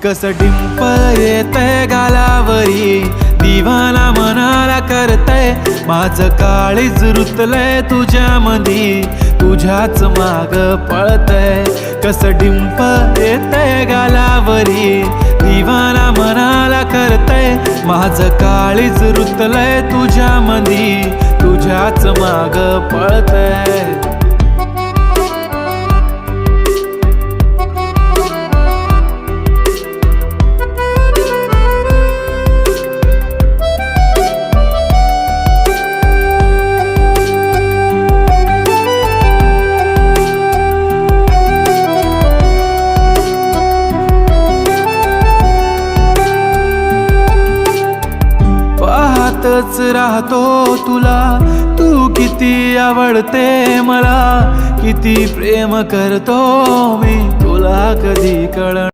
कस डिंपल येतय गालावरी, दिवाना मनाला करतय, माझं काळीज रुतलंय तुझ्या मधी, तुझ्याच माग पळतय. कस डिंपल येतय गालावरी, दिवाना मनाला करतय, माझं काळीज रुतलंय तुझ्या मधी, तुझ्याच माग पळतय. पाहतच राहतो तुला, तू किती आवडते मला, किती प्रेम करतो मी तुला कधी कळणार.